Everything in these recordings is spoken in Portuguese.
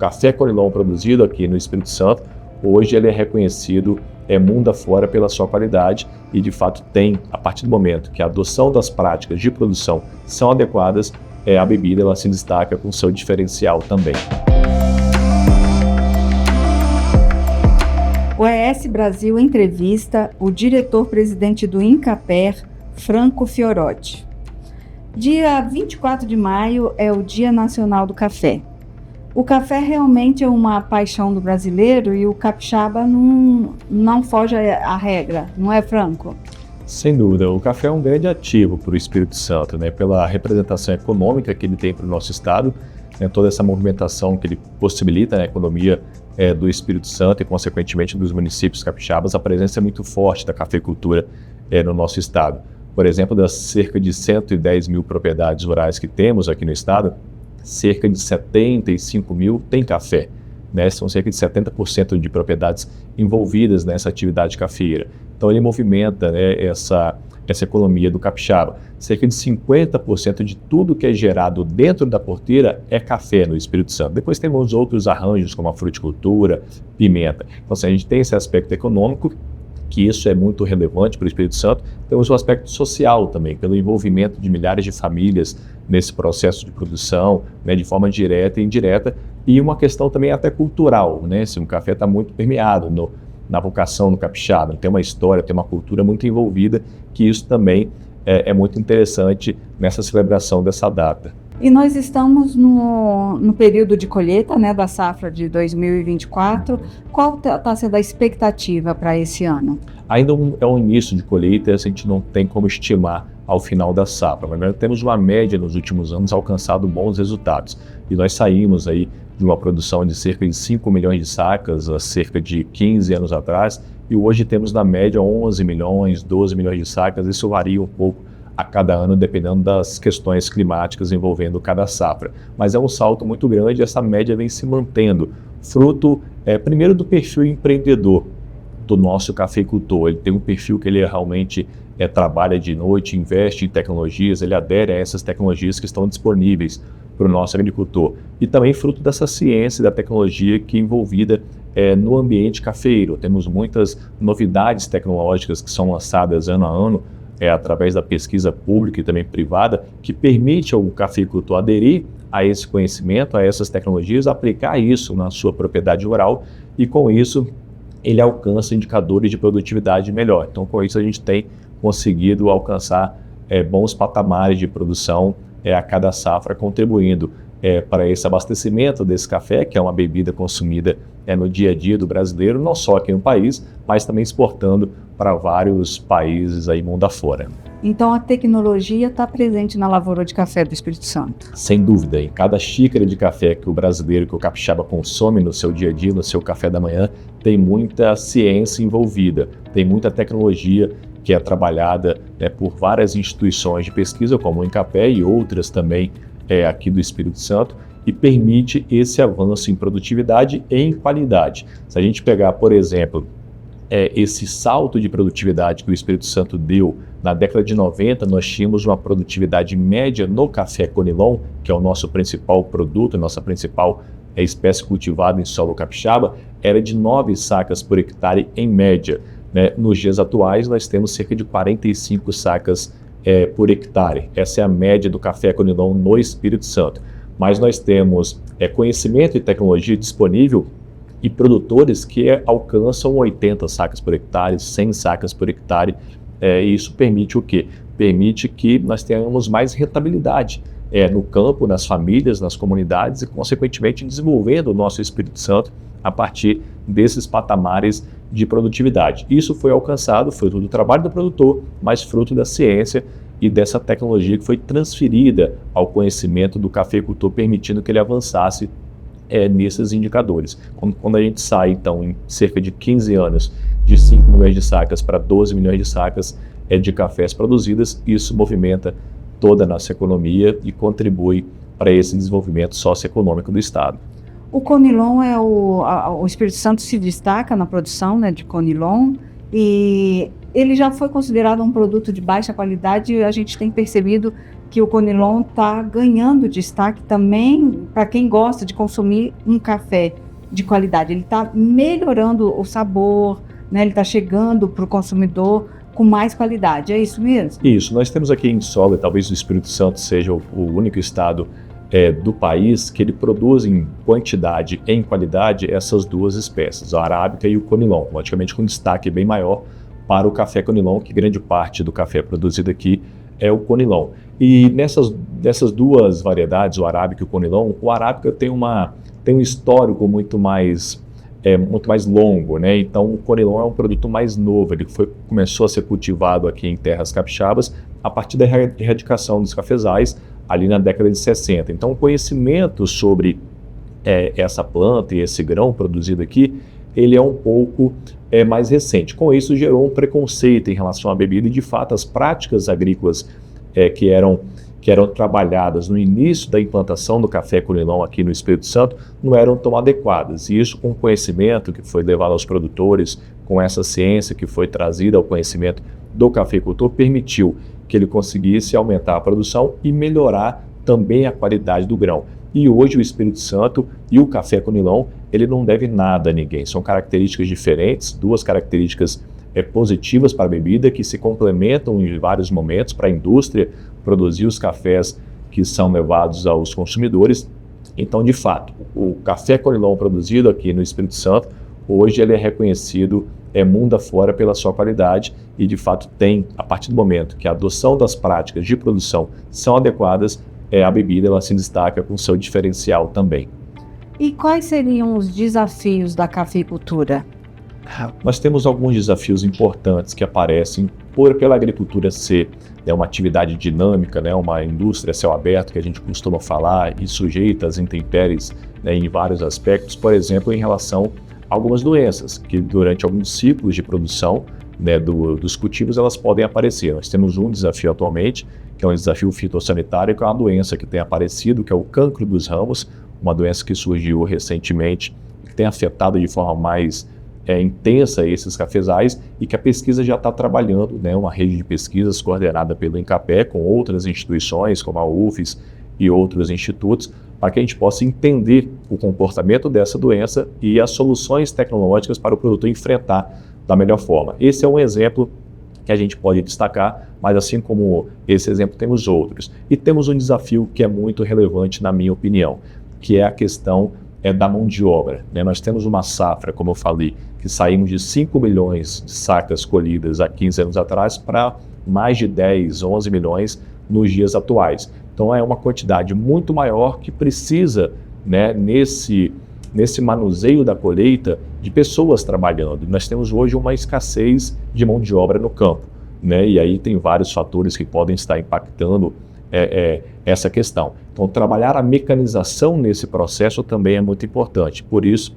café Conilon produzido aqui no Espírito Santo, hoje ele é reconhecido mundo afora pela sua qualidade e, de fato, a partir do momento que a adoção das práticas de produção são adequadas, a bebida ela se destaca com seu diferencial também. O ES Brasil entrevista o diretor-presidente do INCAPER, Franco Fiorotti. Dia 24 de maio é o Dia Nacional do Café. O café realmente é uma paixão do brasileiro e o capixaba não foge à regra, não é, Franco? Sem dúvida, o café é um grande ativo para o Espírito Santo, né? Pela representação econômica que ele tem para o nosso estado, né? Toda essa movimentação que ele possibilita na economia do Espírito Santo e, consequentemente, dos municípios capixabas, a presença é muito forte da cafeicultura no nosso estado. Por exemplo, das cerca de 110 mil propriedades rurais que temos aqui no estado, cerca de 75 mil tem café, né? São cerca de 70% de propriedades envolvidas nessa atividade cafeeira. Então ele movimenta, né, essa economia do capixaba. Cerca de 50% de tudo que é gerado dentro da porteira é café no Espírito Santo. Depois temos outros arranjos como a fruticultura, pimenta. Então assim, a gente tem esse aspecto econômico, que isso é muito relevante para o Espírito Santo. Temos o aspecto social também, pelo envolvimento de milhares de famílias nesse processo de produção, né, de forma direta e indireta, e uma questão também até cultural, né? O café está muito permeado na vocação do capixaba, tem uma história, tem uma cultura muito envolvida, que isso também é muito interessante nessa celebração dessa data. E nós estamos no período de colheita, né, da safra de 2024. Qual está sendo a expectativa para esse ano? Ainda é um início de colheita, a gente não tem como estimar ao final da safra, mas nós temos uma média nos últimos anos alcançado bons resultados. E nós saímos aí de uma produção de cerca de 5 milhões de sacas há cerca de 15 anos atrás, e hoje temos na média 11 milhões, 12 milhões de sacas. Isso varia um pouco a cada ano, dependendo das questões climáticas envolvendo cada safra. Mas é um salto muito grande e essa média vem se mantendo, fruto, primeiro, do perfil empreendedor do nosso cafeicultor. Ele tem um perfil que ele realmente trabalha de noite, investe em tecnologias, ele adere a essas tecnologias que estão disponíveis para o nosso agricultor. E também fruto dessa ciência e da tecnologia que é envolvida no ambiente cafeiro. Temos muitas novidades tecnológicas que são lançadas ano a ano, através da pesquisa pública e também privada, que permite ao cafeicultor aderir a esse conhecimento, a essas tecnologias, aplicar isso na sua propriedade rural e, com isso, ele alcança indicadores de produtividade melhor. Então, com isso, a gente tem conseguido alcançar bons patamares de produção a cada safra, contribuindo para esse abastecimento desse café, que é uma bebida consumida no dia a dia do brasileiro, não só aqui no país, mas também exportando para vários países aí mundo afora. Então a tecnologia está presente na lavoura de café do Espírito Santo? Sem dúvida, em cada xícara de café que o brasileiro, que o capixaba consome no seu dia a dia, no seu café da manhã, tem muita ciência envolvida, tem muita tecnologia que é trabalhada por várias instituições de pesquisa, como o INCAPER e outras também aqui do Espírito Santo, e permite esse avanço em produtividade e em qualidade. Se a gente pegar, por exemplo, esse salto de produtividade que o Espírito Santo deu na década de 90, nós tínhamos uma produtividade média no café Conilon, que é o nosso principal produto, nossa principal espécie cultivada em solo capixaba, era de 9 sacas por hectare em média. Né? Nos dias atuais, nós temos cerca de 45 sacas por hectare. Essa é a média do café Conilon no Espírito Santo. Mas nós temos conhecimento e tecnologia disponível e produtores que alcançam 80 sacas por hectare, 100 sacas por hectare. E isso permite o quê? Permite que nós tenhamos mais rentabilidade no campo, nas famílias, nas comunidades e, consequentemente, desenvolvendo o nosso Espírito Santo a partir desses patamares de produtividade. Isso foi alcançado fruto do trabalho do produtor, mas fruto da ciência e dessa tecnologia que foi transferida ao conhecimento do cafeicultor, permitindo que ele avançasse nesses indicadores. Quando a gente sai, então, em cerca de 15 anos, de 5 milhões de sacas para 12 milhões de sacas de cafés produzidas, isso movimenta toda a nossa economia e contribui para esse desenvolvimento socioeconômico do Estado. O Conilon o Espírito Santo se destaca na produção, né, de Conilon, e ele já foi considerado um produto de baixa qualidade e a gente tem percebido que o Conilon está ganhando destaque também para quem gosta de consumir um café de qualidade. Ele está melhorando o sabor, né? Ele está chegando para o consumidor com mais qualidade. É isso mesmo? Isso. Nós temos aqui em Sola, talvez o Espírito Santo seja o único estado do país que ele produz em quantidade e em qualidade essas duas espécies, a arábica e o Conilon, logicamente com destaque bem maior para o café Conilon, que grande parte do café produzido aqui é o Conilon. E nessas duas variedades, o arábica e o Conilon, o arábica tem um histórico muito mais longo, né? Então o Conilon é um produto mais novo, ele começou a ser cultivado aqui em terras capixabas a partir da erradicação dos cafezais ali na década de 60. Então o conhecimento sobre essa planta e esse grão produzido aqui, ele é um pouco mais recente. Com isso gerou um preconceito em relação à bebida e de fato as práticas agrícolas que eram trabalhadas no início da implantação do café Conilon aqui no Espírito Santo não eram tão adequadas. E isso, com o conhecimento que foi levado aos produtores, com essa ciência que foi trazida ao conhecimento do cafeicultor, permitiu que ele conseguisse aumentar a produção e melhorar também a qualidade do grão. E hoje o Espírito Santo e o café Conilon, ele não deve nada a ninguém. São características diferentes, duas características positivas para a bebida que se complementam em vários momentos para a indústria produzir os cafés que são levados aos consumidores. Então, de fato, o café Conilon produzido aqui no Espírito Santo, hoje ele é reconhecido mundo afora pela sua qualidade e, de fato, a partir do momento que a adoção das práticas de produção são adequadas, a bebida ela se destaca com seu diferencial também. E quais seriam os desafios da cafeicultura? Nós temos alguns desafios importantes que aparecem pela agricultura ser uma atividade dinâmica, né, uma indústria a céu aberto que a gente costuma falar e sujeita às intempéries, né, em vários aspectos, por exemplo, em relação a algumas doenças que durante alguns ciclos de produção, né, dos cultivos elas podem aparecer. Nós temos um desafio atualmente, que é um desafio fitossanitário, que é uma doença que tem aparecido, que é o cancro dos ramos, uma doença que surgiu recentemente, que tem afetado de forma mais intensa esses cafezais e que a pesquisa já está trabalhando, né, uma rede de pesquisas coordenada pelo INCAPé com outras instituições como a UFES e outros institutos para que a gente possa entender o comportamento dessa doença e as soluções tecnológicas para o produtor enfrentar da melhor forma. Esse é um exemplo que a gente pode destacar, mas assim como esse exemplo temos outros. E temos um desafio que é muito relevante na minha opinião, que é a questão da mão de obra, né? Nós temos uma safra, como eu falei, que saímos de 5 milhões de sacas colhidas há 15 anos atrás para mais de 10, 11 milhões nos dias atuais. Então é uma quantidade muito maior que precisa, né, nesse manuseio da colheita de pessoas trabalhando. Nós temos hoje uma escassez de mão de obra no campo, né? E aí tem vários fatores que podem estar impactando essa questão. Então, trabalhar a mecanização nesse processo também é muito importante. Por isso,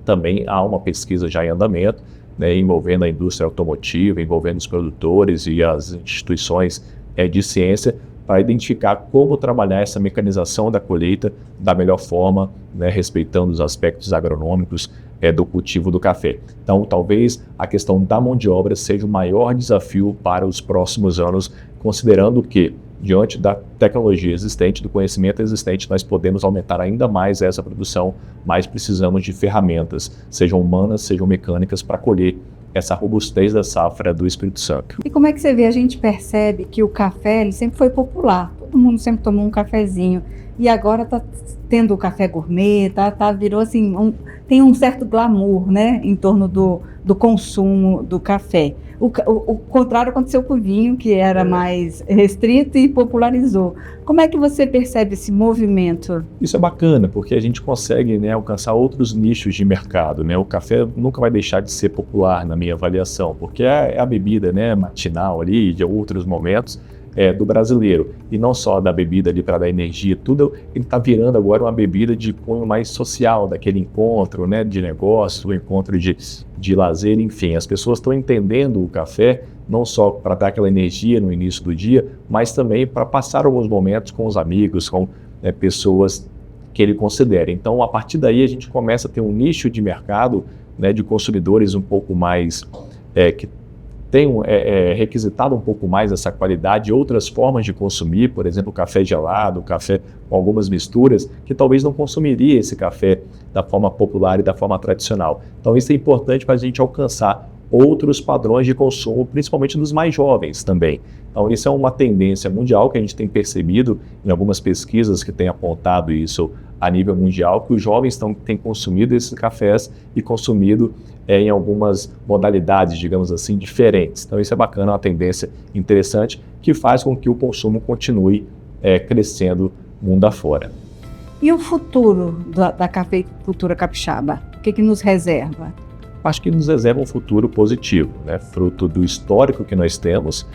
também há uma pesquisa já em andamento, né, envolvendo a indústria automotiva, envolvendo os produtores e as instituições de ciência, para identificar como trabalhar essa mecanização da colheita da melhor forma, né, respeitando os aspectos agronômicos do cultivo do café. Então, talvez a questão da mão de obra seja o maior desafio para os próximos anos, considerando que diante da tecnologia existente, do conhecimento existente, nós podemos aumentar ainda mais essa produção, mas precisamos de ferramentas, sejam humanas, sejam mecânicas, para colher essa robustez da safra do Espírito Santo. E como é que você vê? A gente percebe que o café ele sempre foi popular, todo mundo sempre tomou um cafezinho, e agora está tendo o café gourmet, virou assim, tem um certo glamour, né, em torno do consumo do café. O contrário aconteceu com o vinho, que era mais restrito e popularizou. Como é que você percebe esse movimento? Isso é bacana, porque a gente consegue, né, alcançar outros nichos de mercado, né? O café nunca vai deixar de ser popular na minha avaliação, porque é a bebida, né, matinal ali, de outros momentos, do brasileiro. E não só da bebida ali para dar energia, tudo, ele está virando agora uma bebida de cunho mais social, daquele encontro, né, de negócio, o encontro de lazer, enfim. As pessoas estão entendendo o café não só para dar aquela energia no início do dia, mas também para passar alguns momentos com os amigos, com pessoas que ele considera. Então, a partir daí, a gente começa a ter um nicho de mercado, né, de consumidores um pouco mais que tem requisitado um pouco mais essa qualidade, outras formas de consumir, por exemplo, café gelado, café com algumas misturas, que talvez não consumiria esse café da forma popular e da forma tradicional. Então isso é importante para a gente alcançar outros padrões de consumo, principalmente dos mais jovens também. Então isso é uma tendência mundial que a gente tem percebido em algumas pesquisas que têm apontado isso a nível mundial, que os jovens têm consumido esses cafés e consumido em algumas modalidades, digamos assim, diferentes. Então isso é bacana, uma tendência interessante que faz com que o consumo continue crescendo mundo afora. E o futuro da cafeicultura capixaba? O que nos reserva? Acho que nos reserva um futuro positivo, né? Fruto do histórico que nós temos,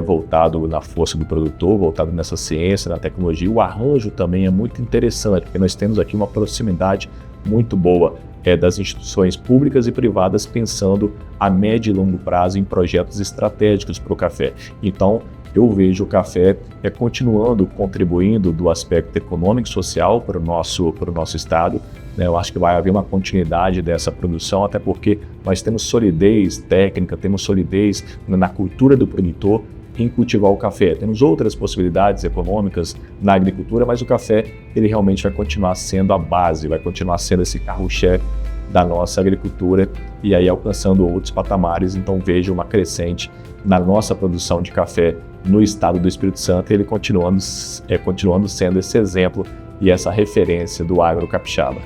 voltado na força do produtor, voltado nessa ciência, na tecnologia. O arranjo também é muito interessante, porque nós temos aqui uma proximidade muito boa das instituições públicas e privadas pensando a médio e longo prazo em projetos estratégicos para o café. Então, eu vejo o café continuando contribuindo do aspecto econômico e social para o nosso estado. Eu acho que vai haver uma continuidade dessa produção, até porque nós temos solidez técnica, temos solidez na cultura do produtor em cultivar o café. Temos outras possibilidades econômicas na agricultura, mas o café ele realmente vai continuar sendo a base, vai continuar sendo esse carro-chefe da nossa agricultura e aí alcançando outros patamares. Então vejo uma crescente na nossa produção de café no estado do Espírito Santo, e ele continuando sendo esse exemplo e essa referência do agro capixaba.